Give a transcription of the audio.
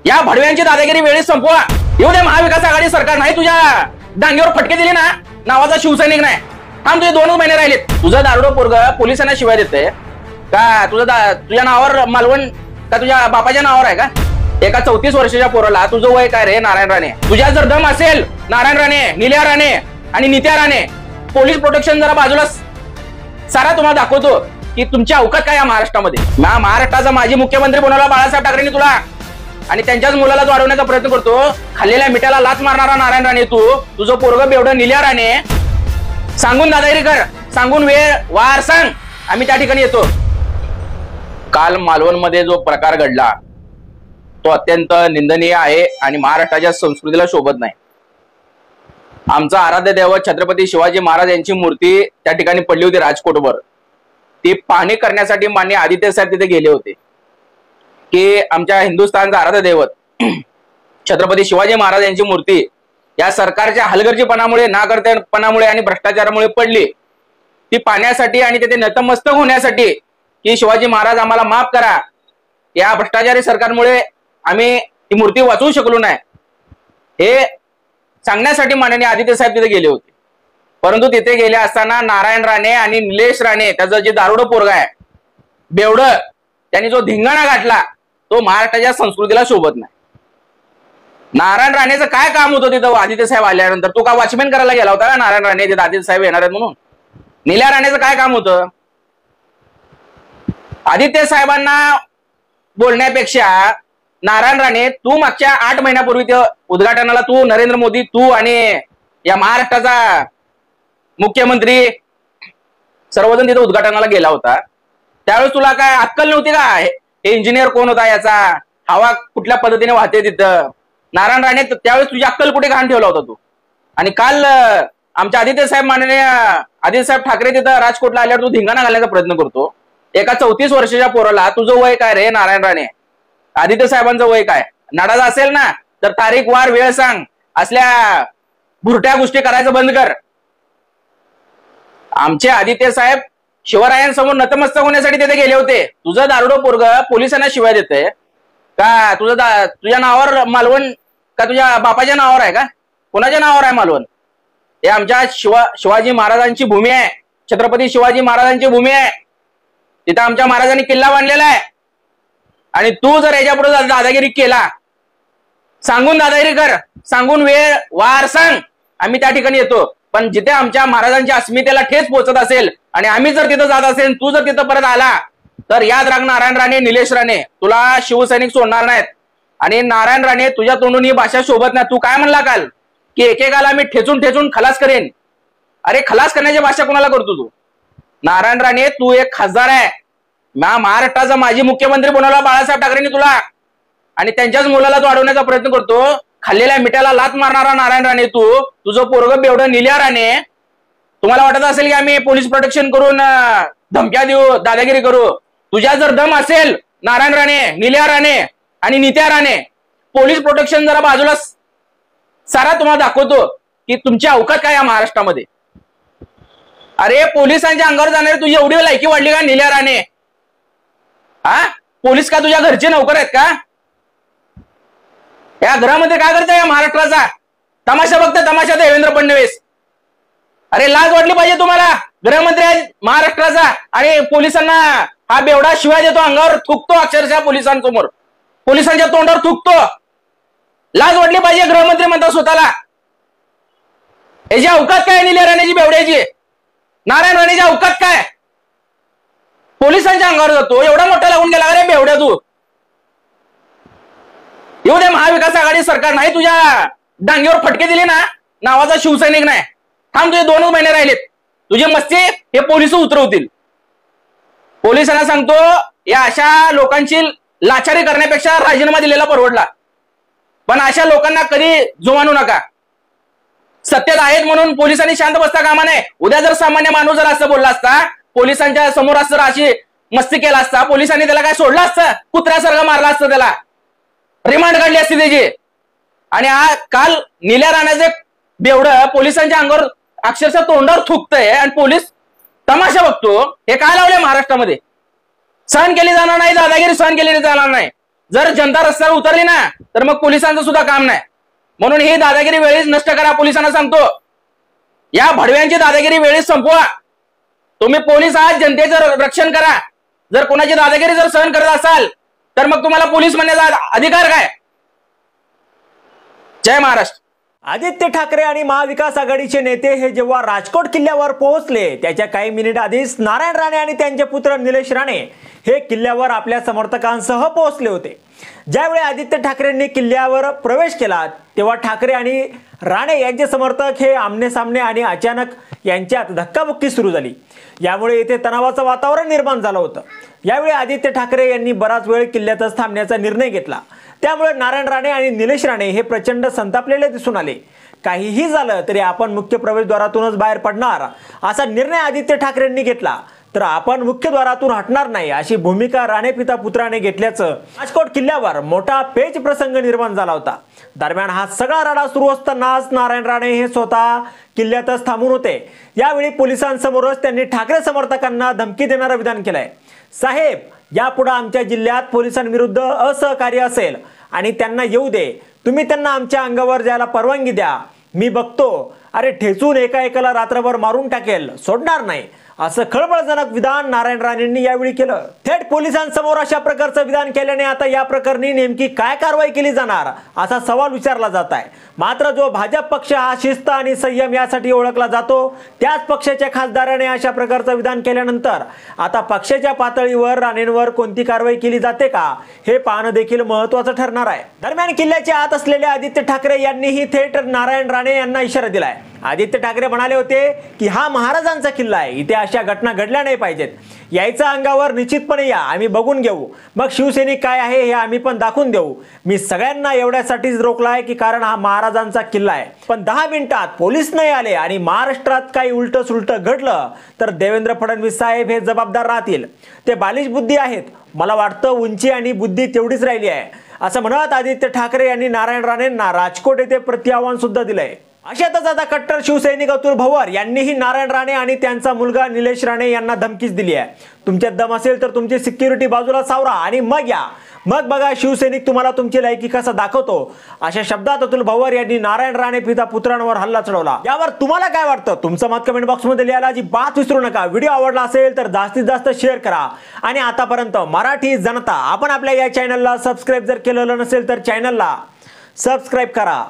या भडव्यांची दादागिरी वेळेस संपवा. येऊ दे महाविकास आघाडी सरकार. नाही तुझ्या डांगेवर फटके दिले ना, नावाचा शिवसैनिक नाही. थांब, तुझे 2 महिने राहिले. तुझं दारुडो पोरग पोलिसांना शिवाय देते का? तुझ्या नावावर मालवण का तुझ्या बापाच्या नावावर आहे का? एका 34 वर्षाच्या पोराला तुझं वय काय रे नारायण राणे? तुझ्या जर दम असेल नारायण राणे, निल्या राणे आणि नित्या राणे, पोलीस प्रोटेक्शन जरा बाजूला सारा तुम्हाला दाखवतो की तुमची अवकात काय या महाराष्ट्रामध्ये. महाराष्ट्राचा माजी मुख्यमंत्री बनवला बाळासाहेब ठाकरेंनी तुला, आणि त्यांच्याच मुलाला वाढवण्याचा प्रयत्न करतो. खाल्लेल्या मिठाला लाच मारणारा नारायण राणे तू. तुझं पोरग बेवडं निल्या राणे. सांगून दादागिरी कर, सांगून वेळ वार सांग, आम्ही त्या ठिकाणी येतो. काल मालवण मध्ये जो प्रकार घडला तो अत्यंत निंदनीय आहे आणि महाराष्ट्राच्या संस्कृतीला शोभत नाही. आमचा आराध्य दैवत छत्रपती शिवाजी महाराज यांची मूर्ती त्या ठिकाणी पडली होती राजकोटवर. ती पाहणी करण्यासाठी माननीय आदित्य साहेब तिथे गेले होते की आमच्या हिंदुस्थानचा आराध्य दैवत छत्रपती शिवाजी महाराज यांची मूर्ती या सरकारच्या हलगर्जीपणामुळे, नाकर्तेपणामुळे आणि भ्रष्टाचारामुळे पडली. ती पाहण्यासाठी आणि तिथे नतमस्तक होण्यासाठी की शिवाजी महाराज आम्हाला माफ करा, या भ्रष्टाचारी सरकारमुळे आम्ही ती मूर्ती वाचवू शकलो नाही, हे सांगण्यासाठी माननीय आदित्य साहेब तिथे गेले होते. परंतु तिथे गेले असताना नारायण राणे आणि निलेश राणे, त्याचं जे दारुडं पोरग आहे बेवडं, त्यांनी जो धिंगाणा घातला तो महाराष्ट्राच्या संस्कृतीला शोभत नाही. नारायण राणेचं काय काम होतं तिथं आदित्य साहेब आल्यानंतर? तू का वॉचमॅन करायला गेला होता का नारायण राणे तिथे आदित्य साहेब येणार आहेत म्हणून? निल्या राणेचं काय काम होतं? आदित्य साहेबांना बोलण्यापेक्षा नारायण राणे, तू मागच्या 8 महिन्यापूर्वी त्या उद्घाटनाला तू, नरेंद्र मोदी, तू आणि या महाराष्ट्राचा मुख्यमंत्री सर्वजण तिथे उद्घाटनाला गेला होता. त्यावेळेस तुला काय अक्कल नव्हती का? हे इंजिनियर कोण होता याचा, हवा कुठल्या पद्धतीने वाहते तिथं? नारायण राणे, त्यावेळेस तुझी अक्कल कुठे घाण ठेवला होता तू? आणि काल आमच्या आदित्य साहेब, माननीय आदित्य साहेब ठाकरे तिथं राजकोटला आल्यावर तू धिंगाणा घालण्याचा प्रयत्न करतो. एका 34 वर्षाच्या पोराला तुझं वय काय रे नारायण राणे? आदित्य साहेबांचं वय काय? नाडाचा असेल ना तर तारीख वार वेळ सांग. असल्या भुरट्या गोष्टी करायचं बंद कर. आमचे आदित्य साहेब शिवरायांसमोर नतमस्तक होण्यासाठी तिथे गेले होते. तुझं दारुडो पोरग पोलिसांना शिवाय देते का? तुझ्या नावावर मालवण का तुझ्या बापाच्या नावावर आहे का? कोणाच्या नावावर आहे मालवण? हे आमच्या शिवाजी महाराजांची भूमी आहे, छत्रपती शिवाजी महाराजांची भूमी आहे. तिथं आमच्या महाराजांनी किल्ला बांधलेला आहे. आणि तू जर याच्यापुढे दादागिरी केला, सांगून दादागिरी कर, सांगून वेळ वार सांग, आम्ही त्या ठिकाणी येतो. पण जिथे आमच्या महाराजांच्या अस्मितेला ठेच पोहोचत असेल आणि आम्ही जर तिथं जात असेल, तू जर तिथं परत आला तर याद राख नारायण राणे, निलेश राणे, तुला शिवसैनिक सोडणार नाहीत. आणि नारायण राणे, तुझ्या तोंडून ही भाषा शोभत नाही. तू काय म्हणला काल की एकेकाला मी ठेचून ठेचून खलास करेन? अरे खलास करण्याची भाषा कोणाला करतो तू? नारायण राणे, तू एक खासदार आहे. महाराष्ट्राचा माजी मुख्यमंत्री बनवला बाळासाहेब ठाकरेंनी तुला, आणि त्यांच्याच मुलाला तू अडवण्याचा प्रयत्न करतो. खाल्लेल्या मिठाला लात मारणारा नारायण राणे तू. तुझं पोरग बेवडं निल्या राणे. तुम्हाला वाटत असेल की आम्ही पोलीस प्रोटेक्शन करून धमक्या देऊ, दादागिरी करू. तुझ्या जर दम असेल नारायण राणे, निल्या राणे आणि नित्या राणे, पोलीस प्रोटेक्शन जरा बाजूला सारा तुम्हाला दाखवतो की तुमची अवकात काय या महाराष्ट्रामध्ये. अरे पोलिसांच्या अंगावर जाणारे तुझी एवढी लायकी वाढली का निल्या राणे? हा, पोलीस का तुझ्या घरचे नोकर आहेत का? या गृहमंत्री काय करताय या महाराष्ट्राचा? तमाशा बघता तमाशा देवेंद्र फडणवीस. अरे लाज वाटली पाहिजे तुम्हाला. गृहमंत्री आहे महाराष्ट्राचा आणि पोलिसांना हा बेवडा शिवाय देतो, अंगावर थुकतो, अक्षरशः पोलिसांसमोर, पोलिसांच्या तोंडावर थुकतो. लाज वाटली पाहिजे गृहमंत्री म्हणता स्वतःला. याची अवकात काय निल्या राणेची, बेवड्याची? नारायण राणेची अवकात काय? पोलिसांच्या अंगावर जातो, एवढा मोठा लागून गेला अरे बेवड्या तू. येऊ दे महाविकास आघाडी सरकार. नाही तुझ्या डांगेवर फटके दिले ना, नावाचा शिवसैनिक नाही. थांब, तुझे 2 महिने राहिलेत. तुझी मस्ती हे पोलिस उतरवतील. पोलिसांना सांगतो, या अशा लोकांची लाचारी करण्यापेक्षा राजीनामा दिलेला परवडला. पण अशा लोकांना कधी जुमानू नका. सत्तेत आहेत म्हणून पोलिसांनी शांत बसता कामा नये. उद्या जर सामान्य माणूस जर असं बोलला असता, पोलिसांच्या समोर असं अशी मस्ती केला असता, पोलिसांनी त्याला काय सोडलं असतं? कुत्र्यासारखं मारला असतं त्याला, रिमांड काढली असती त्याची. आणि काल निल्या राणाचे बेवडं पोलिसांच्या अंगावर अक्षरशः तोंडावर थुकतंय आणि पोलीस तमाशा बघतो. हे काय लावलंय महाराष्ट्रामध्ये? सहन केली जाणार नाही दादागिरी, सहन केली जाणार नाही. जर जनता रस्त्यावर उतरली ना तर मग पोलिसांचं सुद्धा काम नाही. म्हणून ही दादागिरी वेळीच नष्ट करा. पोलिसांना सांगतो, या भडव्यांची दादागिरी वेळीच संपवा. तुम्ही पोलीस आहात, जनतेचं रक्षण करा. जर कोणाची दादागिरी जर सहन करत असाल तर मग तुम्हाला पोलीस म्हणण्याचा अधिकार काय? जय महाराष्ट्र. आदित्य ठाकरे आणि महाविकास आघाडीचे नेते हे जेव्हा राजकोट किल्ल्यावर पोहोचले त्याच्या काही मिनिट आधीच नारायण राणे आणि त्यांचे पुत्र निलेश राणे हे किल्ल्यावर आपल्या समर्थकांसह पोहोचले होते. ज्यावेळी आदित्य ठाकरेंनी किल्ल्यावर प्रवेश केला तेव्हा ठाकरे आणि राणे यांचे समर्थक हे आमने सामने आणि अचानक यांच्यात धक्काबुक्की सुरू झाली. यामुळे येथे तणावाचं वातावरण निर्माण झालं होतं. यावेळी आदित्य ठाकरे यांनी बराच वेळ किल्ल्यातच थांबण्याचा निर्णय घेतला. त्यामुळे नारायण राणे आणि निलेश राणे हे प्रचंड संतापलेले दिसून आले. काहीही झालं तरी आपण मुख्य प्रवेशद्वारातूनच बाहेर पडणार असा निर्णय आदित्य ठाकरेंनी घेतला, तर आपण मुख्यद्वारातून हटणार नाही अशी भूमिका राणे पिता पुत्राने घेतल्याचं राजकोट किल्ल्यावर मोठा पेच प्रसंग निर्माण झाला होता. दरम्यान हा सगळा राडा सुरू असतानाच नारायण राणे हे स्वतः किल्ल्यातच थांबून होते. यावेळी पोलिसांसमोरच त्यांनी ठाकरे समर्थकांना धमकी देणारं विधान केलंय. साहेब, यापुढे आमच्या जिल्ह्यात पोलिसांविरुद्ध असहकार्य असेल आणि त्यांना येऊ दे, तुम्ही त्यांना आमच्या अंगावर जायला परवानगी द्या, मी बघतो. अरे ठेचून एका एकाला रात्रभर मारून टाकेल, सोडणार नाही असं खळबळजनक विधान नारायण राणेंनी यावेळी केलं. थेट पोलिसांसमोर अशा प्रकारचं विधान केल्याने आता या प्रकरणी नेमकी काय कारवाई केली जाणार असा सवाल विचारला जात आहे. मात्र जो भाजप पक्ष हा शिस्त आणि संयम यासाठी ओळखला जातो त्याच पक्षाच्या खासदाराने अशा प्रकारचं विधान केल्यानंतर आता पक्षाच्या पातळीवर राणेंवर कोणती कारवाई केली जाते का हे पाहणं देखील महत्त्वाचं ठरणार आहे. दरम्यान किल्ल्याच्या आत असलेले आदित्य ठाकरे यांनीही थेट नारायण राणे यांना इशारा दिलाय. आदित्य ठाकरे म्हणाले होते की हा महाराजांचा किल्ला आहे, इथे अशा घटना घडल्या नाही पाहिजेत. यायचं अंगावर निश्चितपणे या, आम्ही बघून घेऊ. मग शिवसैनिक काय आहे हे आम्ही पण दाखवून देऊ. मी सगळ्यांना एवढ्यासाठीच रोखलाय की कारण हा महाराजांचा किल्ला आहे. पण 10 मिनिटात पोलीस नाही आले आणि महाराष्ट्रात काही उलट सुलट घडलं तर देवेंद्र फडणवीस साहेब हे जबाबदार राहतील. ते बालिश बुद्धी आहेत. मला वाटतं उंची आणि बुद्धी तेवढीच राहिली आहे असं म्हणत आदित्य ठाकरे यांनी नारायण राणेंना राजकोट येथे प्रतिआव्हान सुद्धा दिलंय. अशातच आता कट्टर शिवसैनिक अतुल भोवर यांनीही नारायण राणे आणि त्यांचा मुलगा निलेश राणे यांना धमकीच दिली आहे. तुमच्यात दम असेल तर तुमची सिक्युरिटी बाजूला सावरा आणि मग या, मग बघा शिवसैनिक तुम्हाला तुमची लायकी कसा दाखवतो. अशा शब्दात अतुल भोवर यांनी नारायण राणे पिता पुत्रांवर हल्ला चढवला. यावर तुम्हाला काय वाटतं तुमचं मत कमेंट बॉक्स मध्ये लिहायला अजिबात विसरू नका. व्हिडिओ आवडला असेल तर जास्तीत जास्त शेअर करा आणि आतापर्यंत मराठी जनता आपण आपल्या या चॅनलला सबस्क्राईब जर केलेलं नसेल तर चॅनलला सबस्क्राईब करा.